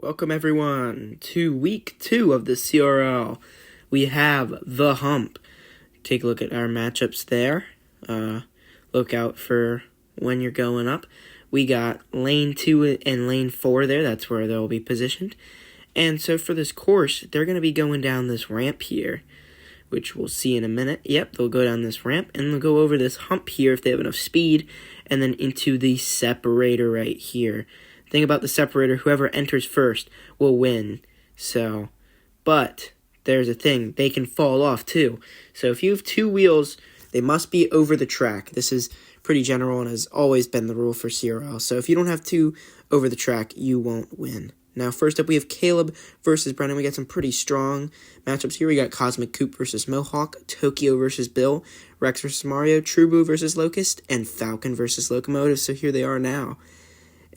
Welcome everyone to week 2 of the CRL. We have the hump. Take a look at our matchups there. Look out for when you're going up. We got lane 2 and lane 4 there. That's where they'll be positioned. And so for this course, they're going to be going down this ramp here, which we'll see in a minute. Yep, they'll go down this ramp, and they'll go over this hump here if they have enough speed, and then into the separator right here. Thing about the separator, whoever enters first will win. So, but there's a thing, they can fall off too. So if you have 2 wheels, they must be over the track. This is pretty general and has always been the rule for CRL. So if you don't have 2 over the track, you won't win. Now, first up, we have Caleb versus Brennan. We got some pretty strong matchups here. We got Cosmic Coop versus Mohawk, Tokyo versus Bill, Rex versus Mario, True Blue versus Locust, and Falcon versus Locomotive. So here they are now.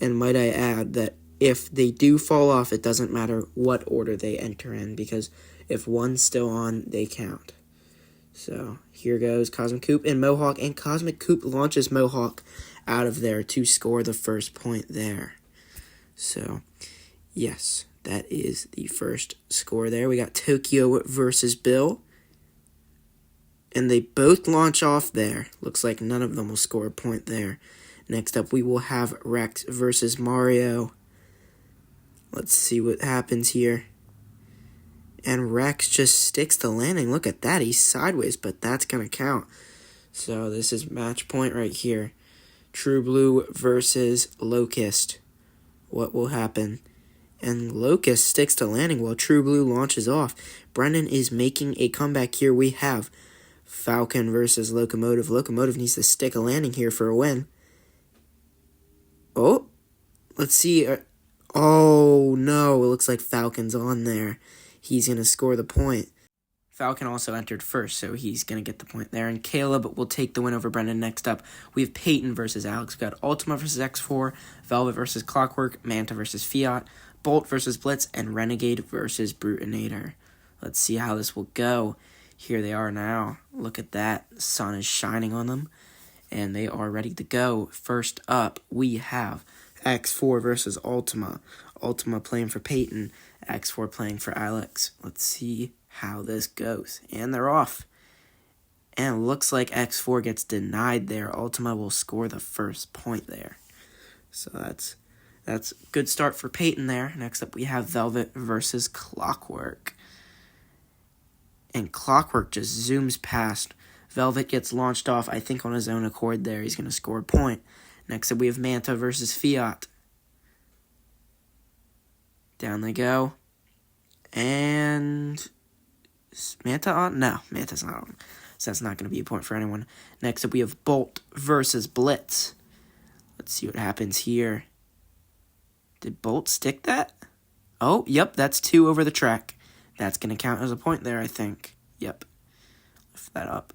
And might I add that if they do fall off, it doesn't matter what order they enter in, because if one's still on, they count. So here goes Cosmic Coop and Mohawk, and Cosmic Coop launches Mohawk out of there to score the first point there. So, yes, that is the first score there. We got Tokyo versus Bill, and they both launch off there. Looks like none of them will score a point there. Next up, we will have Rex versus Mario. Let's see what happens here. And Rex just sticks the landing. Look at that. He's sideways, but that's going to count. So this is match point right here. True Blue versus Locust. What will happen? And Locust sticks to landing while True Blue launches off. Brendan is making a comeback here. We have Falcon versus Locomotive. Locomotive needs to stick a landing here for a win. Oh, let's see. Oh, no, it looks like Falcon's on there. He's going to score the point. Falcon also entered first, so he's going to get the point there. And Caleb will take the win over Brendan. Next up, we have Peyton versus Alex. We've got Ultima versus X4, Velvet versus Clockwork, Manta versus Fiat, Bolt versus Blitz, and Renegade versus Brutinator. Let's see how this will go. Here they are now. Look at that. The sun is shining on them, and they are ready to go. First up, we have X4 versus Ultima. Ultima playing for Peyton, X4 playing for Alex. Let's see how this goes. And they're off. And it looks like X4 gets denied there. Ultima will score the first point there. So that's a good start for Peyton there. Next up, we have Velvet versus Clockwork. And Clockwork just zooms past. Velvet gets launched off, I think, on his own accord there. He's going to score a point. Next up, we have Manta versus Fiat. Down they go. And is Manta on? No, Manta's not on. So that's not going to be a point for anyone. Next up, we have Bolt versus Blitz. Let's see what happens here. Did Bolt stick that? Oh, yep, that's 2 over the track. That's going to count as a point there, I think. Yep. Lift that up.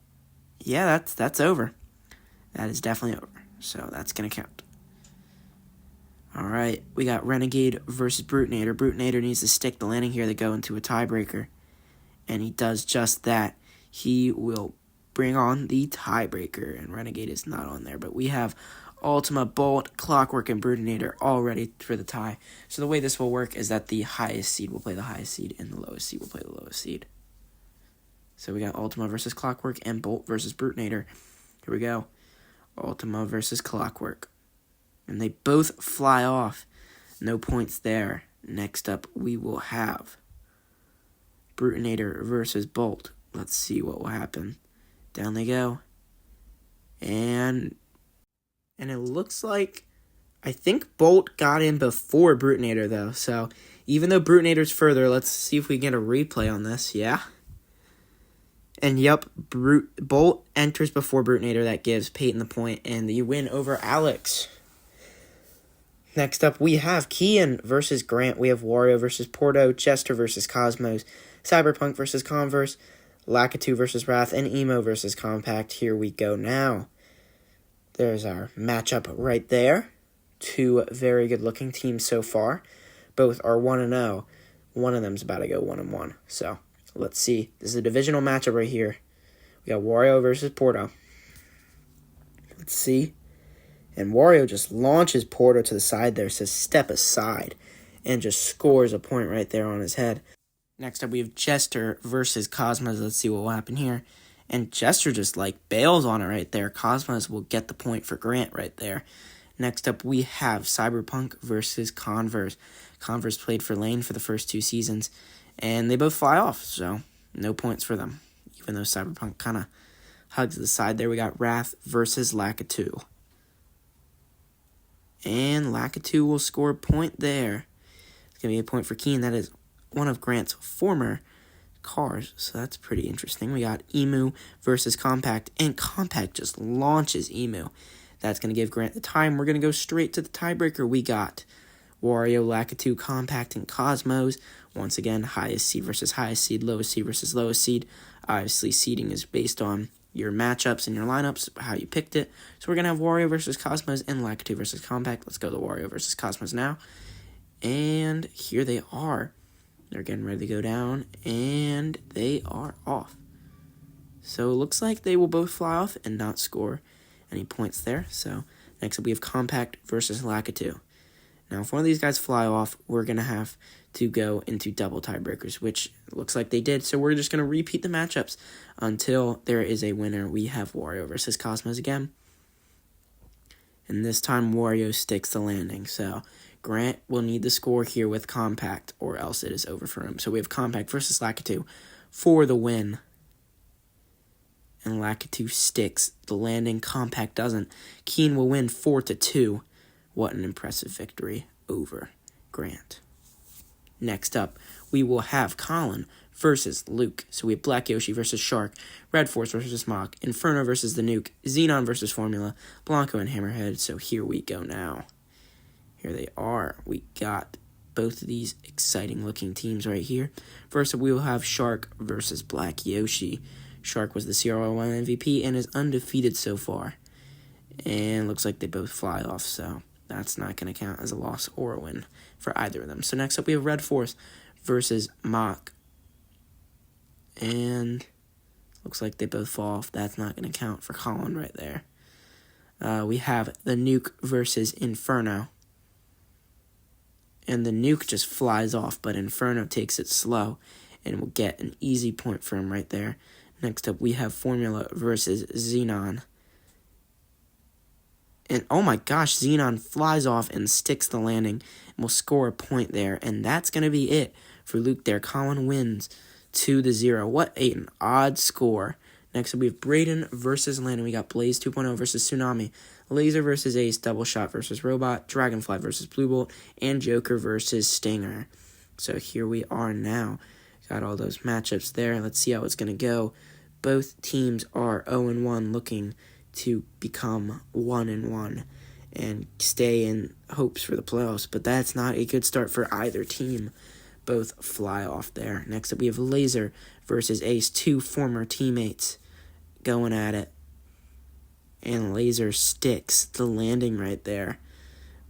Yeah, that's over. That is definitely over. So that's going to count. All right, we got Renegade versus Brutinator. Brutinator needs to stick the landing here to go into a tiebreaker. And he does just that. He will bring on the tiebreaker. And Renegade is not on there. But we have Ultima, Bolt, Clockwork, and Brutinator all ready for the tie. So the way this will work is that the highest seed will play the highest seed, and the lowest seed will play the lowest seed. So we got Ultima versus Clockwork and Bolt versus Brutinator. Here we go. Ultima versus Clockwork. And they both fly off. No points there. Next up, we will have Brutinator versus Bolt. Let's see what will happen. Down they go. And it looks like, I think Bolt got in before Brutinator, though. So even though Brutinator's further, let's see if we get a replay on this. Yeah. And yep, Bolt enters before Brutinator. That gives Peyton the point, and the win over Alex. Next up, we have Kian versus Grant. We have Wario versus Porto, Chester versus Cosmos, Cyberpunk versus Converse, Lakitu versus Wrath, and Emo versus Compact. Here we go now. There's our matchup right there. 2 very good-looking teams so far. Both are 1-0. One of them's about to go 1-1. So let's see. This is a divisional matchup right here. We got Wario versus Porto. Let's see. And Wario just launches Porto to the side there, says step aside. and just scores a point right there on his head. Next up, we have Jester versus Cosmos. Let's see what will happen here. And Jester just bails on it right there. Cosmos will get the point for Grant right there. Next up, we have Cyberpunk versus Converse. Converse played for Lane for the first 2 seasons, and they both fly off, so no points for them, even though Cyberpunk kind of hugs the side there. We got Wrath versus Lakitu. And Lakitu will score a point there. It's going to be a point for Keen. That is one of Grant's former cars, so that's pretty interesting. We got Emu versus Compact, and Compact just launches Emu. That's going to give Grant the time. We're going to go straight to the tiebreaker. We got Wario, Lakitu, Compact, and Cosmos. Once again, highest seed versus highest seed, lowest seed versus lowest seed. Obviously, seeding is based on your matchups and your lineups, how you picked it. So we're going to have Wario versus Cosmos and Lakitu versus Compact. Let's go to Wario versus Cosmos now. And here they are. They're getting ready to go down, and they are off. So it looks like they will both fly off and not score any points there. So next up we have Compact versus Lakitu. Now if one of these guys fly off, we're going to have to go into double tiebreakers, which looks like they did. So we're just going to repeat the matchups until there is a winner. We have Wario versus Cosmos again. And this time Wario sticks the landing. So Grant will need the score here with Compact, or else it is over for him. So we have Compact versus Lakitu for the win. And Lakitu sticks the landing. Compact doesn't. Keen will win 4-2. What an impressive victory over Grant. Next up, we will have Colin versus Luke. So we have Black Yoshi versus Shark, Red Force versus Mach, Inferno versus the Nuke, Xenon versus Formula, Blanco and Hammerhead. So here we go now. Here they are. We got both of these exciting looking teams right here. First up, we will have Shark versus Black Yoshi. Shark was the CRL3 MVP and is undefeated so far. And looks like they both fly off, so that's not going to count as a loss or a win for either of them. So next up, we have Red Force versus Mach. And looks like they both fall off. That's not going to count for Colin right there. We have the Nuke versus Inferno. And the Nuke just flies off, but Inferno takes it slow and will get an easy point for him right there. Next up, we have Formula versus Xenon. And oh my gosh, Xenon flies off and sticks the landing and will score a point there. And that's going to be it for Luke there. Colin wins 2-0. What an odd score. Next up, we have Brayden versus Landon. We got Blaze 2.0 versus Tsunami, Laser versus Ace, Double Shot versus Robot, Dragonfly versus Blue Bolt, and Joker versus Stinger. So here we are now. Got all those matchups there. Let's see how it's going to go. Both teams are 0-1, looking to become 1-1 and stay in hopes for the playoffs. But that's not a good start for either team. Both fly off there. Next up, we have Laser versus Ace, 2 former teammates going at it. And Laser sticks the landing right there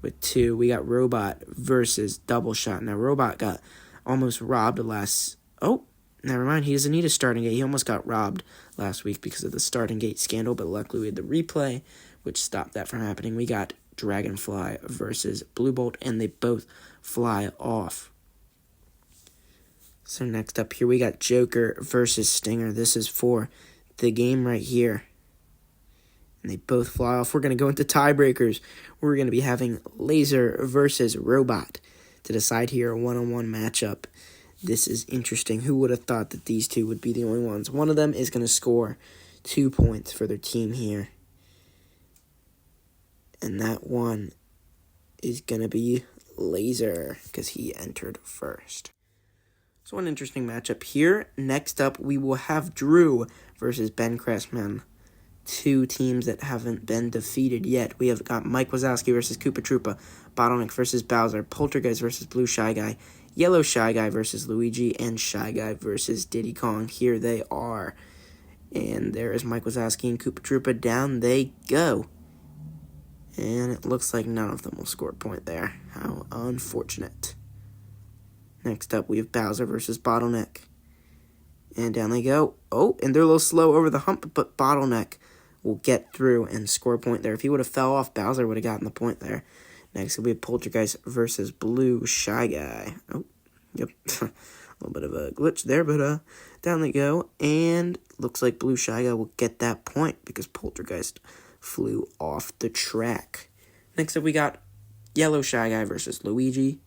with 2. We got Robot versus Double Shot. Now, Robot got almost robbed last... Oh, never mind. He doesn't need a starting gate. He almost got robbed last week because of the starting gate scandal, but luckily we had the replay, which stopped that from happening. We got Dragonfly versus Blue Bolt, and they both fly off. So next up here, we got Joker versus Stinger. This is for the game right here. And they both fly off. We're going to go into tiebreakers. We're going to be having Laser versus Robot to decide here a 1-on-1 matchup. This is interesting. Who would have thought that these two would be the only ones? One of them is going to score 2 points for their team here. And that one is going to be Laser because he entered first. So an interesting matchup here. Next up, we will have Drew versus Ben Cressman. 2 teams that haven't been defeated yet. We have got Mike Wazowski versus Koopa Troopa, Bottleneck versus Bowser, Poltergeist versus Blue Shy Guy, Yellow Shy Guy versus Luigi, and Shy Guy versus Diddy Kong. Here they are. And there is Mike Wazowski and Koopa Troopa. Down they go. And it looks like none of them will score a point there. How unfortunate. Next up, we have Bowser versus Bottleneck. And down they go. Oh, and they're a little slow over the hump, but Bottleneck will get through and score a point there. If he would have fell off, Bowser would have gotten the point there. Next, we have Poltergeist versus Blue Shy Guy. Oh, yep. A little bit of a glitch there, but down they go. And looks like Blue Shy Guy will get that point because Poltergeist flew off the track. Next up, we got Yellow Shy Guy versus Luigi.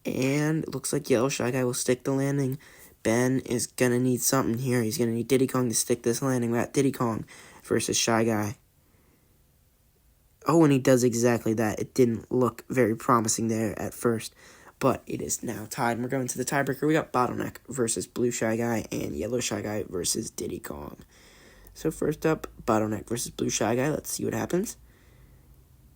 And it looks like Yellow Shy Guy will stick the landing. Ben is going to need something here. He's going to need Diddy Kong to stick this landing. We got Diddy Kong versus Shy Guy. Oh, and he does exactly that. It didn't look very promising there at first, but it is now tied. And we're going to the tiebreaker. We got Bottleneck versus Blue Shy Guy and Yellow Shy Guy versus Diddy Kong. So first up, Bottleneck versus Blue Shy Guy. Let's see what happens.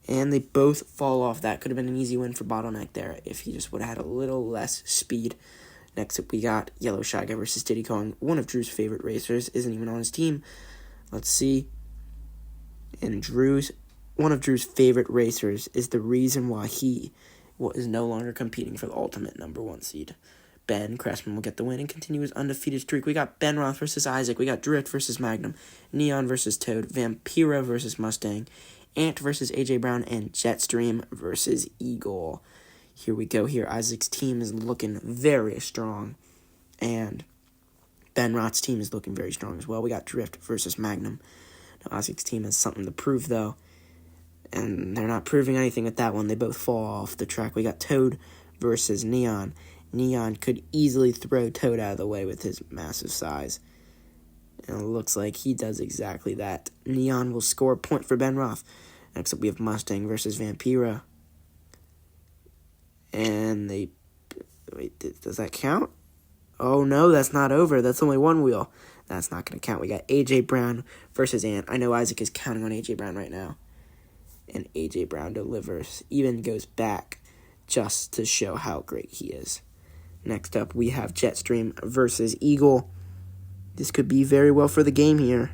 And they both fall off. That could have been an easy win for Bottleneck there if he just would have had a little less speed. Next up, we got Yellow Shy Guy versus Diddy Kong. One of Drew's favorite racers. Isn't even on his team. Let's see. And one of Drew's favorite racers is the reason why he is no longer competing for the ultimate number 1 seed. Ben Cressman will get the win and continue his undefeated streak. We got Ben Roth versus Isaac. We got Drift versus Magnum. Neon versus Toad. Vampira versus Mustang. Ant versus AJ Brown, and Jetstream versus Eagle. Here we go here. Isaac's team is looking very strong, and Ben Roth's team is looking very strong as well. We got Drift versus Magnum. Now, Isaac's team has something to prove, though, and they're not proving anything with that one. They both fall off the track. We got Toad versus Neon. Neon could easily throw Toad out of the way with his massive size. And it looks like he does exactly that. Neon will score a point for Ben Roth. Next up, we have Mustang versus Vampira. And wait, does that count? Oh, no, that's not over. That's only one wheel. That's not going to count. We got AJ Brown versus Ant. I know Isaac is counting on AJ Brown right now. And AJ Brown delivers. Even goes back just to show how great he is. Next up, we have Jetstream versus Eagle. This could be very well for the game here.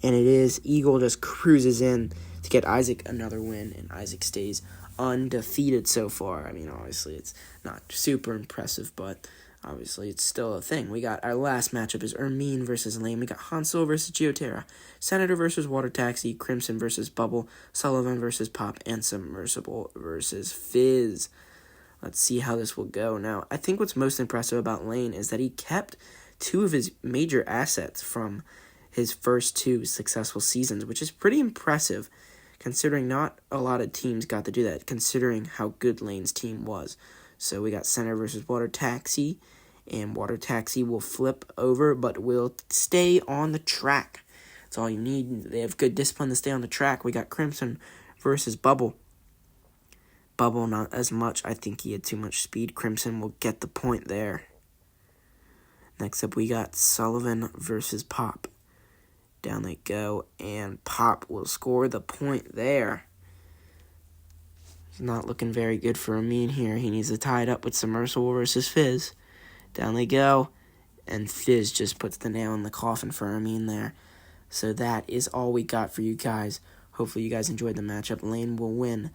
And it is. Eagle just cruises in to get Isaac another win, and Isaac stays undefeated so far. I mean, obviously, it's not super impressive, but obviously, it's still a thing. We got our last matchup is Ermine versus Lane. We got Hansel versus Geoterra, Senator versus Water Taxi, Crimson versus Bubble, Sullivan versus Pop, and Submersible versus Fizz. Let's see how this will go. Now, I think what's most impressive about Lane is that he kept 2 of his major assets from his first 2 successful seasons, which is pretty impressive, considering not a lot of teams got to do that, considering how good Lane's team was. So we got Center versus Water Taxi, and Water Taxi will flip over, but will stay on the track. That's all you need. They have good discipline to stay on the track. We got Crimson versus Bubble. Bubble, not as much. I think he had too much speed. Crimson will get the point there. Next up, we got Sullivan versus Pop. Down they go, and Pop will score the point there. It's not looking very good for Amin here. He needs to tie it up with Submersible versus Fizz. Down they go, and Fizz just puts the nail in the coffin for Amin there. So that is all we got for you guys. Hopefully you guys enjoyed the matchup. Lane will win.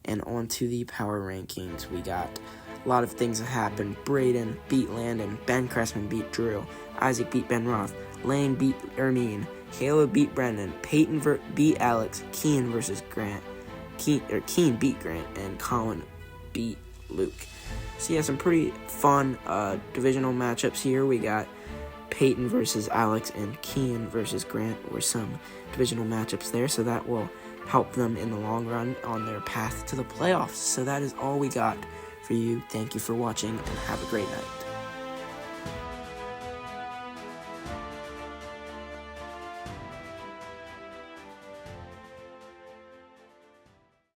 And on to the power rankings. We got a lot of things that happened. Braden beat Landon. Ben Cressman beat Drew. Isaac beat Ben Roth. Lane beat Ermine. Caleb beat Brendan. Peyton beat Alex. Keen versus Grant. Keen beat Grant. And Colin beat Luke. So yeah, some pretty fun divisional matchups here. We got Peyton versus Alex and Keen versus Grant were some divisional matchups there. So that will help them in the long run on their path to the playoffs. So that is all we got for you. Thank you for watching, and have a great night.